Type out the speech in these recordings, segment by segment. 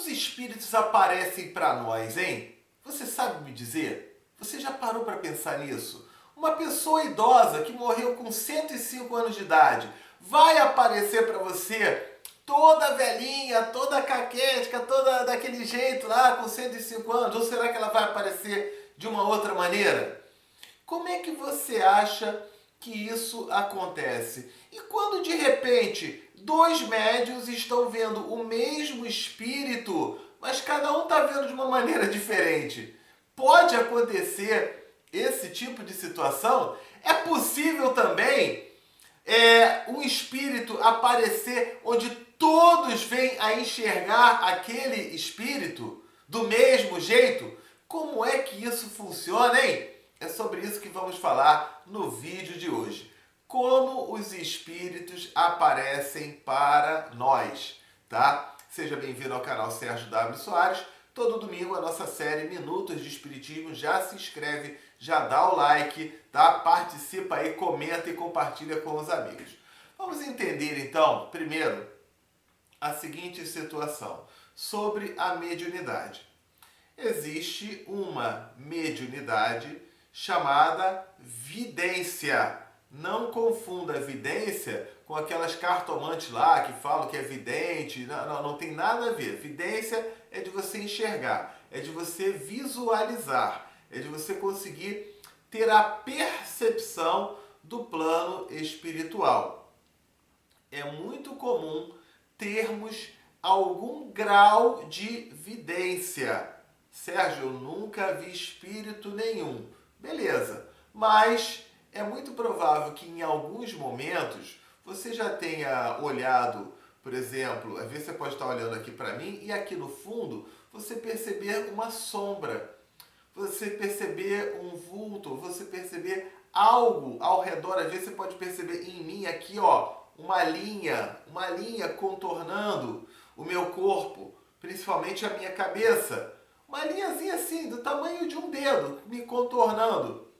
os espíritos aparecem para nós, hein? Você sabe me dizer? Você já parou para pensar nisso? Uma pessoa idosa que morreu com 105 anos de idade vai aparecer para você toda velhinha, toda caquética, toda daquele jeito lá com 105 anos? Ou será que ela vai aparecer de uma outra maneira? Como é que você acha que isso acontece? E quando de repente dois médiuns estão vendo o mesmo espírito, mas cada um está vendo de uma maneira diferente? Pode acontecer esse tipo de situação? É possível também um espírito aparecer onde todos vêm a enxergar aquele espírito do mesmo jeito? Como é que isso funciona, hein? É sobre isso que vamos falar no vídeo de hoje. Como os espíritos aparecem para nós, tá? Seja bem-vindo ao canal Sérgio W. Soares. Todo domingo a nossa série Minutos de Espiritismo. Já se inscreve, já dá o like, tá? Participa aí, comenta e compartilha com os amigos. Vamos entender então, primeiro, a seguinte situação sobre a mediunidade. Existe uma mediunidade chamada vidência. Não confunda vidência com aquelas cartomantes lá que falam que é vidente. Não tem nada a ver. Vidência é de você enxergar, é de você visualizar, é de você conseguir ter a percepção do plano espiritual. É muito comum termos algum grau de vidência. Sérgio, eu nunca vi espírito nenhum. Beleza, mas é muito provável que em alguns momentos você já tenha olhado, por exemplo, às vezes você pode estar olhando aqui para mim e aqui no fundo você perceber uma sombra, você perceber um vulto, você perceber algo ao redor. Às vezes você pode perceber em mim aqui, ó, uma linha contornando o meu corpo, principalmente a minha cabeça. Uma linhazinha assim, do tamanho de um dedo, me contornando.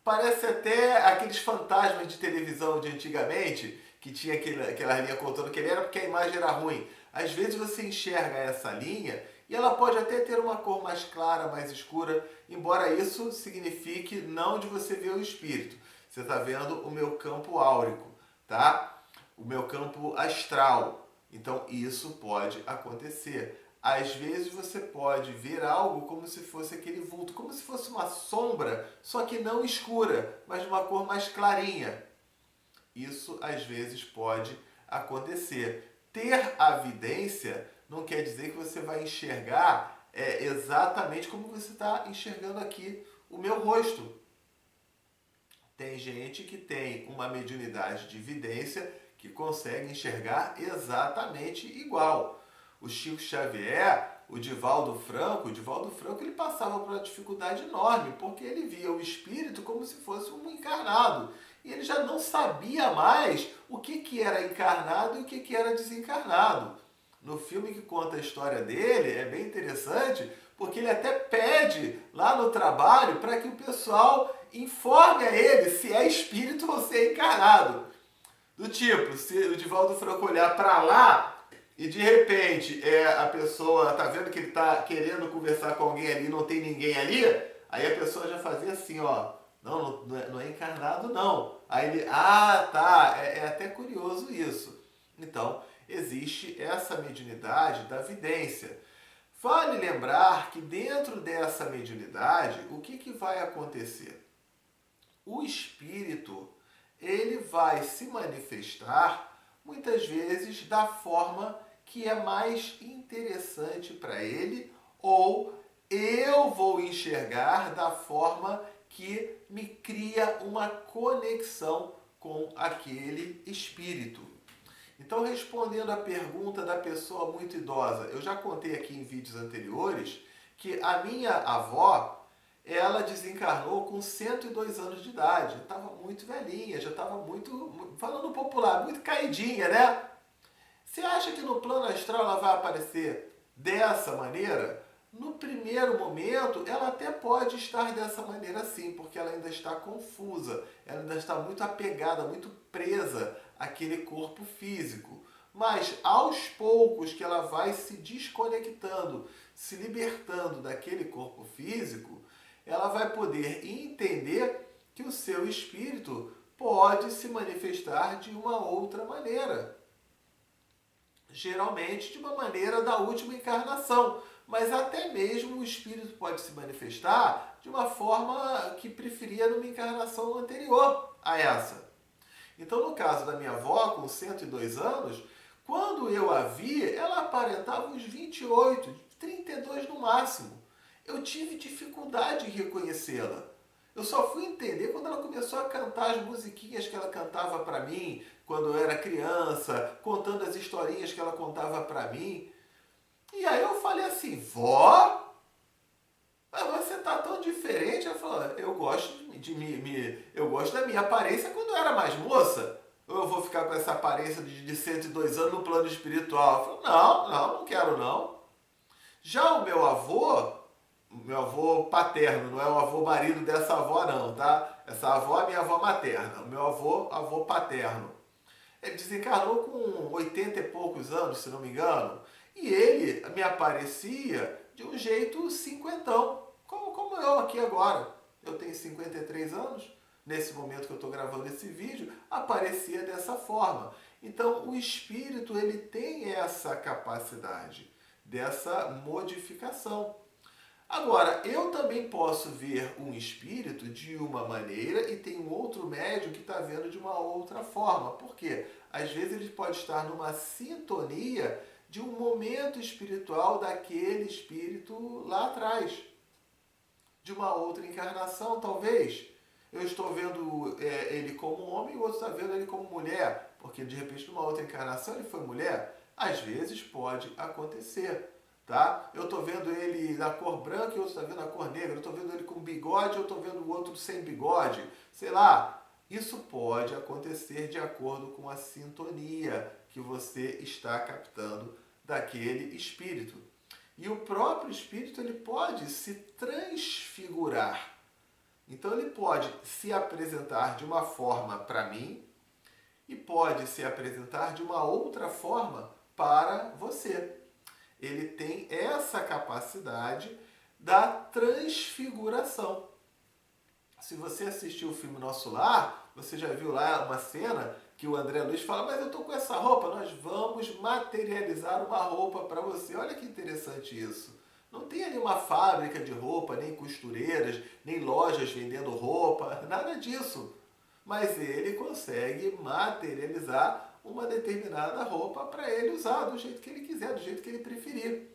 Parece até aqueles fantasmas de televisão de antigamente, que tinha aquela linha contorno, que ele era porque a imagem era ruim. Às vezes você enxerga essa linha e ela pode até ter uma cor mais clara, mais escura, embora isso signifique não de você ver o espírito. Você está vendo o meu campo áurico, tá? O meu campo astral. Então isso pode acontecer. Às vezes você pode ver algo como se fosse aquele vulto, como se fosse uma sombra, só que não escura, mas de uma cor mais clarinha. Isso às vezes pode acontecer. Ter a vidência não quer dizer que você vai enxergar exatamente como você está enxergando aqui o meu rosto. Tem gente que tem uma mediunidade de vidência que consegue enxergar exatamente igual. O Chico Xavier, o Divaldo Franco ele passava por uma dificuldade enorme, porque ele via o espírito como se fosse um encarnado. E ele já não sabia mais o que era encarnado e o que era desencarnado. No filme que conta a história dele, é bem interessante, porque ele até pede lá no trabalho para que o pessoal informe a ele se é espírito ou se é encarnado. Do tipo, se o Divaldo Franco olhar para lá e de repente a pessoa tá vendo que ele tá querendo conversar com alguém ali e não tem ninguém ali, aí a pessoa já fazia assim, ó, não é encarnado não. Aí ele, tá, é até curioso isso. Então, existe essa mediunidade da vidência. Vale lembrar que dentro dessa mediunidade, o que vai acontecer? O espírito, ele vai se manifestar muitas vezes da forma que é mais interessante para ele, ou eu vou enxergar da forma que me cria uma conexão com aquele espírito. Então, respondendo à pergunta da pessoa muito idosa, eu já contei aqui em vídeos anteriores que a minha avó, ela desencarnou com 102 anos de idade. Estava muito velhinha, já estava muito, falando popular, muito caidinha, né? Você acha que no plano astral ela vai aparecer dessa maneira? No primeiro momento, ela até pode estar dessa maneira sim, porque ela ainda está confusa, ela ainda está muito apegada, muito presa àquele corpo físico. mas aos poucos que ela vai se desconectando, se libertando daquele corpo físico, ela vai poder entender que o seu espírito pode se manifestar de uma outra maneira. Geralmente de uma maneira da última encarnação, mas até mesmo o espírito pode se manifestar de uma forma que preferia numa encarnação anterior a essa. Então, no caso da minha avó, com 102 anos, quando eu a vi, ela aparentava uns 28, 32 no máximo. Eu tive dificuldade em reconhecê-la. Eu só fui entender quando ela começou a cantar as musiquinhas que ela cantava para mim, quando eu era criança, contando as historinhas que ela contava para mim. E aí eu falei assim, vó, mas você tá tão diferente. Ela falou, eu gosto eu gosto da minha aparência quando eu era mais moça. Ou eu vou ficar com essa aparência de 102 anos no plano espiritual? Eu falei, não quero não. Já o meu avô paterno, não é o avô marido dessa avó não, tá? Essa avó é minha avó materna. O meu avô paterno. Ele desencarnou com 80 e poucos anos, se não me engano. E ele me aparecia de um jeito cinquentão, como eu aqui agora. Eu tenho 53 anos, nesse momento que eu estou gravando esse vídeo, aparecia dessa forma. Então, o espírito ele tem essa capacidade, dessa modificação. Agora, eu também posso ver um espírito de uma maneira e tem um outro médium que está vendo de uma outra forma. Por quê? Às vezes ele pode estar numa sintonia de um momento espiritual daquele espírito lá atrás. De uma outra encarnação, talvez. Eu estou vendo ele como homem e o outro está vendo ele como mulher. Porque, de repente, numa outra encarnação ele foi mulher. Às vezes pode acontecer. Tá? Eu estou vendo ele na cor branca e o outro está vendo na cor negra. Eu estou vendo ele com bigode e eu estou vendo o outro sem bigode. Sei lá. Isso pode acontecer de acordo com a sintonia que você está captando daquele espírito. E o próprio espírito ele pode se transfigurar. Então ele pode se apresentar de uma forma para mim e pode se apresentar de uma outra forma para você. Ele tem essa capacidade da transfiguração. Se você assistiu o filme Nosso Lar, você já viu lá uma cena que o André Luiz fala, mas eu estou com essa roupa, nós vamos materializar uma roupa para você. Olha que interessante isso. Não tem ali uma fábrica de roupa, nem costureiras, nem lojas vendendo roupa, nada disso. Mas ele consegue materializar uma determinada roupa para ele usar do jeito que ele quiser, do jeito que ele preferir.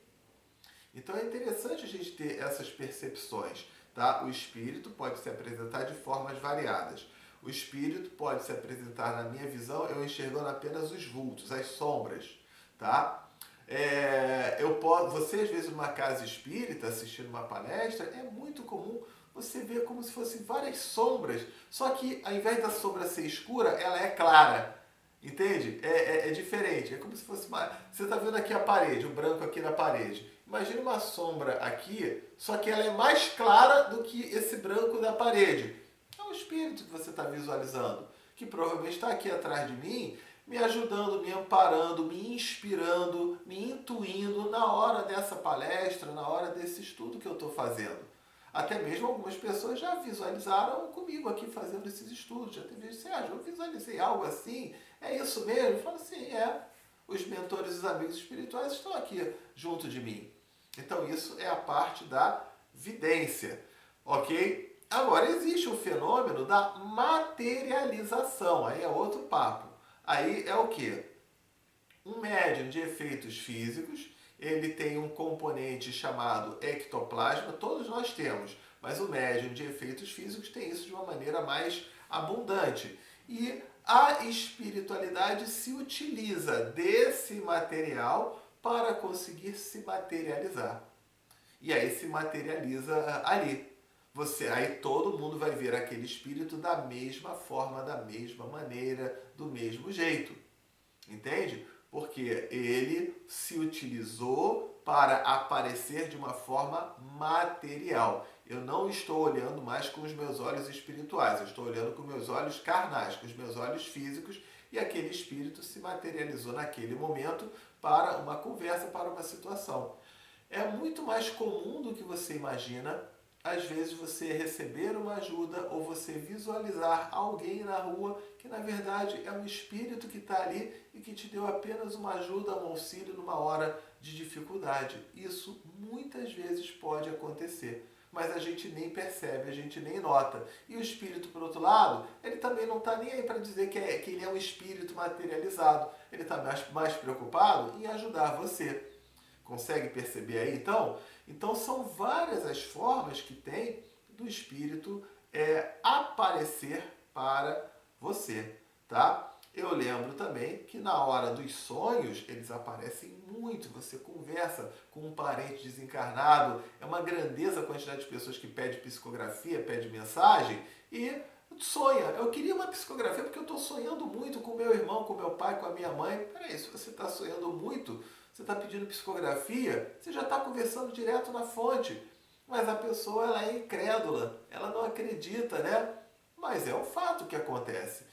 Então é interessante a gente ter essas percepções. Tá? O espírito pode se apresentar de formas variadas. O espírito pode se apresentar, na minha visão, eu enxergando apenas os vultos, as sombras. Tá? Você, às vezes, numa casa espírita, assistindo uma palestra, é muito comum você ver como se fossem várias sombras. Só que, ao invés da sombra ser escura, ela é clara. Entende? É diferente. É como se fosse uma... Você está vendo aqui a parede, o branco aqui na parede. Imagina uma sombra aqui, só que ela é mais clara do que esse branco da parede. É o espírito que você está visualizando, que provavelmente está aqui atrás de mim, me ajudando, me amparando, me inspirando, me intuindo na hora dessa palestra, na hora desse estudo que eu estou fazendo. Até mesmo algumas pessoas já visualizaram comigo aqui fazendo esses estudos. Já teve gente, Sérgio, eu visualizei algo assim, é isso mesmo? Eu falo assim, os mentores e os amigos espirituais estão aqui junto de mim. Então isso é a parte da vidência, ok? Agora existe o fenômeno da materialização, aí é outro papo. Aí é o quê? Um médium de efeitos físicos, ele tem um componente chamado ectoplasma, todos nós temos, mas o médium de efeitos físicos tem isso de uma maneira mais abundante. E a espiritualidade se utiliza desse material para conseguir se materializar. E aí se materializa ali. Aí todo mundo vai ver aquele espírito da mesma forma, da mesma maneira, do mesmo jeito. Entende? Porque ele se utilizou para aparecer de uma forma material. Eu não estou olhando mais com os meus olhos espirituais, eu estou olhando com meus olhos carnais, com os meus olhos físicos, e aquele espírito se materializou naquele momento para uma conversa, para uma situação. É muito mais comum do que você imagina, às vezes, você receber uma ajuda ou você visualizar alguém na rua que, na verdade, é um espírito que está ali e que te deu apenas uma ajuda, um auxílio numa hora de dificuldade. Isso muitas vezes pode acontecer, mas a gente nem percebe, a gente nem nota. E o espírito, por outro lado, ele também não está nem aí para dizer que ele é um espírito materializado. Ele está mais preocupado em ajudar você. Consegue perceber aí, então? Então são várias as formas que tem do espírito aparecer para você, tá? Eu lembro também que na hora dos sonhos eles aparecem muito. Você conversa com um parente desencarnado, é uma grandeza a quantidade de pessoas que pede psicografia, pede mensagem e sonha. Eu queria uma psicografia porque eu estou sonhando muito com meu irmão, com meu pai, com a minha mãe. Peraí, se você está sonhando muito, você está pedindo psicografia, você já está conversando direto na fonte. Mas a pessoa ela é incrédula, ela não acredita, né? Mas é um fato que acontece.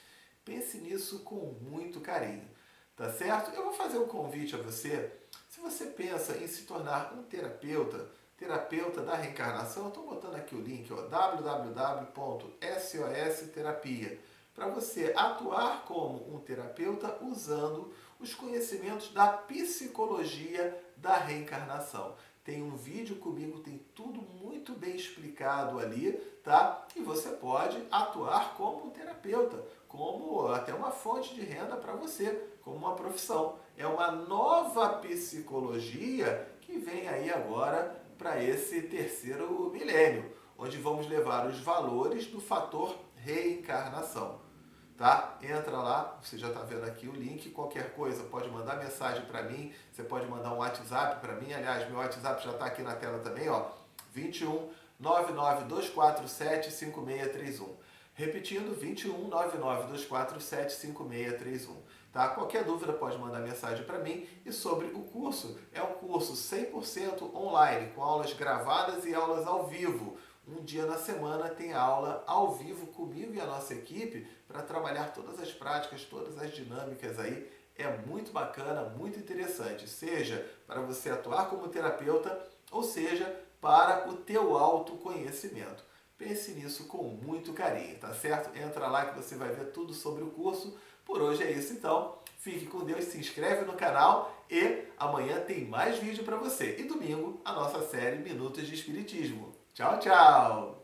Pense nisso com muito carinho, tá certo? Eu vou fazer um convite a você. Se você pensa em se tornar um terapeuta, terapeuta da reencarnação, eu estou botando aqui o link, www.sosterapia, para você atuar como um terapeuta usando os conhecimentos da psicologia da reencarnação. Tem um vídeo comigo, tem tudo muito bem explicado ali, tá? E você pode atuar como um terapeuta, como até uma fonte de renda para você, como uma profissão. É uma nova psicologia que vem aí agora para esse terceiro milênio, onde vamos levar os valores do fator reencarnação. Tá? Entra lá, você já está vendo aqui o link, qualquer coisa pode mandar mensagem para mim, você pode mandar um WhatsApp para mim, aliás, meu WhatsApp já está aqui na tela também, ó, 21 99247 5631. Repetindo, 21 99247 5631. Tá? Qualquer dúvida pode mandar mensagem para mim. E sobre o curso, é um curso 100% online, com aulas gravadas e aulas ao vivo. Um dia na semana tem aula ao vivo comigo e a nossa equipe para trabalhar todas as práticas, todas as dinâmicas aí. É muito bacana, muito interessante, seja para você atuar como terapeuta ou seja para o teu autoconhecimento. Pense nisso com muito carinho, tá certo? Entra lá que você vai ver tudo sobre o curso. Por hoje é isso então. Fique com Deus, se inscreve no canal e amanhã tem mais vídeo para você. E domingo a nossa série Minutos de Espiritismo. Tchau, tchau!